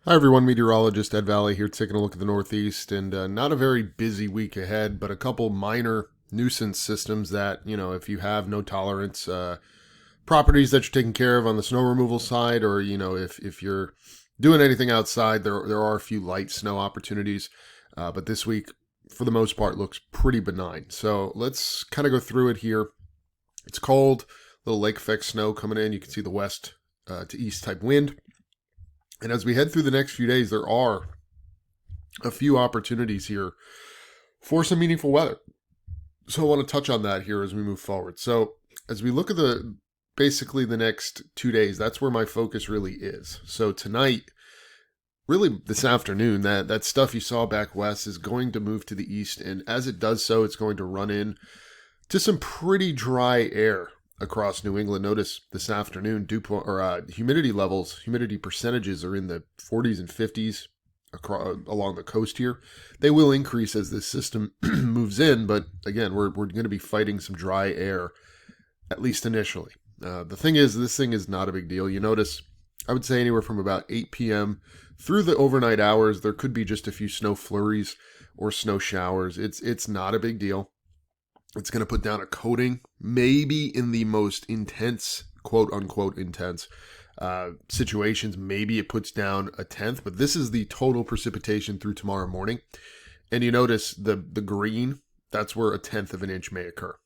Hi everyone, meteorologist Ed Valley here taking a look at the Northeast, and not a very busy week ahead, but a couple minor nuisance systems that, if you have no tolerance properties that you're taking care of on the snow removal side, or, if you're doing anything outside, there are a few light snow opportunities, but this week, for the most part, looks pretty benign. So let's kind of go through it here. It's cold, little lake effect snow coming in. You can see the west to east type wind. And as we head through the next few days, there are a few opportunities here for some meaningful weather. So I want to touch on that here as we move forward. So as we look at basically the next 2 days, that's where my focus really is. So tonight, really this afternoon, that stuff you saw back west is going to move to the east. And as it does so, it's going to run in to some pretty dry air across New England. Notice this afternoon, humidity percentages are in the 40s and 50s along the coast here. They will increase as this system moves in, but again, we're going to be fighting some dry air, at least initially. The thing is, this thing is not a big deal. You notice, I would say anywhere from about 8 p.m. through the overnight hours, there could be just a few snow flurries or snow showers. It's not a big deal. It's going to put down a coating, maybe in the most intense, quote unquote, intense situations. Maybe it puts down a tenth, but this is the total precipitation through tomorrow morning. And you notice the green, that's where a tenth of an inch may occur.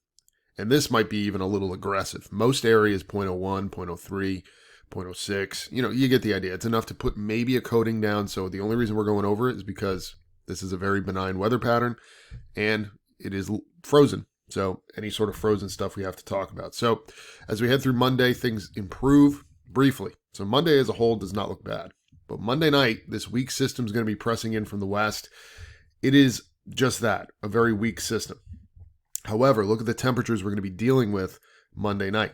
And this might be even a little aggressive. Most areas 0.01, 0.03, 0.06. You get the idea. It's enough to put maybe a coating down. So the only reason we're going over it is because this is a very benign weather pattern and it is frozen. So any sort of frozen stuff we have to talk about. So as we head through Monday, things improve briefly. So Monday as a whole does not look bad. But Monday night, this weak system is going to be pressing in from the west. It is just that, a very weak system. However, look at the temperatures we're going to be dealing with Monday night.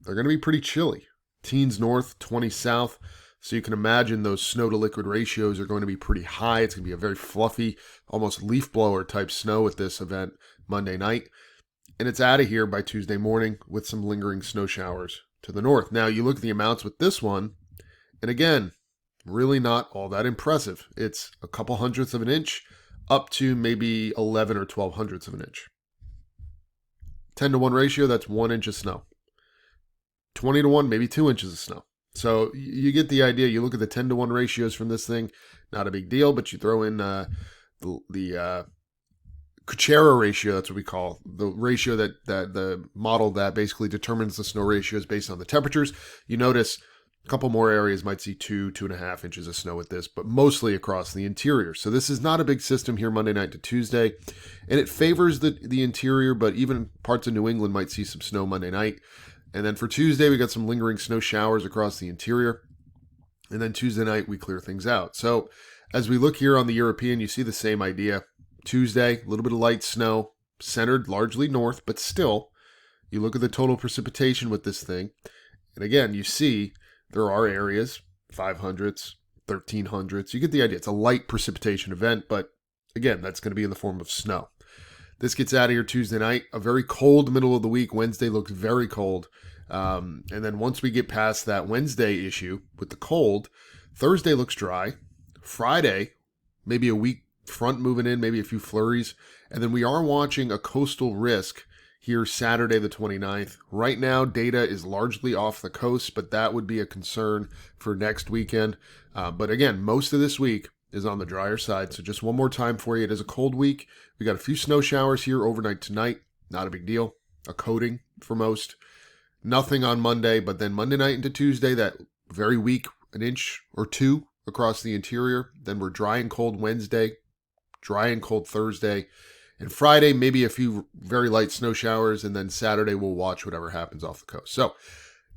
They're going to be pretty chilly. Teens north, 20 south. So you can imagine those snow to liquid ratios are going to be pretty high. It's going to be a very fluffy, almost leaf blower type snow at this event Monday night. And it's out of here by Tuesday morning with some lingering snow showers to the north. Now you look at the amounts with this one, and again, really not all that impressive. It's a couple hundredths of an inch up to maybe 11 or 12 hundredths of an inch. 10-to-1 ratio, that's 1 inch of snow. 20-to-1, maybe 2 inches of snow. So you get the idea. You look at the 10-to-1 ratios from this thing, not a big deal, but you throw in the Kuchera ratio, that's what we call the ratio that the model that basically determines the snow ratios based on the temperatures. You notice a couple more areas might see 2.5 inches of snow with this, but mostly across the interior. So this is not a big system here Monday night to Tuesday, and it favors the interior, but even parts of New England might see some snow Monday night. And then for Tuesday, we got some lingering snow showers across the interior. And then Tuesday night, we clear things out. So as we look here on the European, you see the same idea. Tuesday, a little bit of light snow, centered largely north, but still, you look at the total precipitation with this thing. And again, you see there are areas, 500ths, 1300ths. You get the idea. It's a light precipitation event, but again, that's going to be in the form of snow. This gets out of here Tuesday night. A very cold middle of the week. Wednesday looks very cold. And then once we get past that Wednesday issue with the cold, Thursday looks dry. Friday, maybe a weak front moving in, maybe a few flurries. And then we are watching a coastal risk here Saturday the 29th. Right now, data is largely off the coast, but that would be a concern for next weekend. But again, most of this week is on the drier side. So just one more time for you. It is a cold week. We got a few snow showers here overnight tonight. Not a big deal. A coating for most. Nothing on Monday, but then Monday night into Tuesday, that very weak, an inch or two across the interior. Then we're dry and cold Wednesday, dry and cold Thursday. And Friday, maybe a few very light snow showers. And then Saturday, we'll watch whatever happens off the coast. So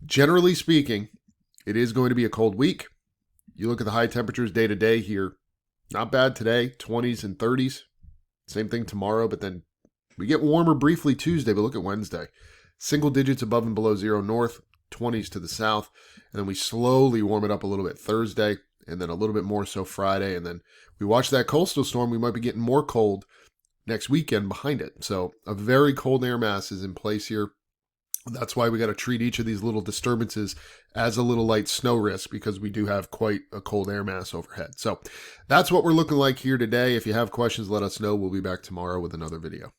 generally speaking, it is going to be a cold week. You look at the high temperatures day to day here. Not bad today, 20s and 30s. Same thing tomorrow, but then we get warmer briefly Tuesday, but look at Wednesday. Single digits above and below zero north, 20s to the south, and then we slowly warm it up a little bit Thursday, and then a little bit more so Friday, and then we watch that coastal storm. We might be getting more cold next weekend behind it. So a very cold air mass is in place here That's why we got to treat each of these little disturbances as a little light snow risk, because we do have quite a cold air mass overhead. So that's what we're looking like here today. If you have questions, let us know. We'll be back tomorrow with another video.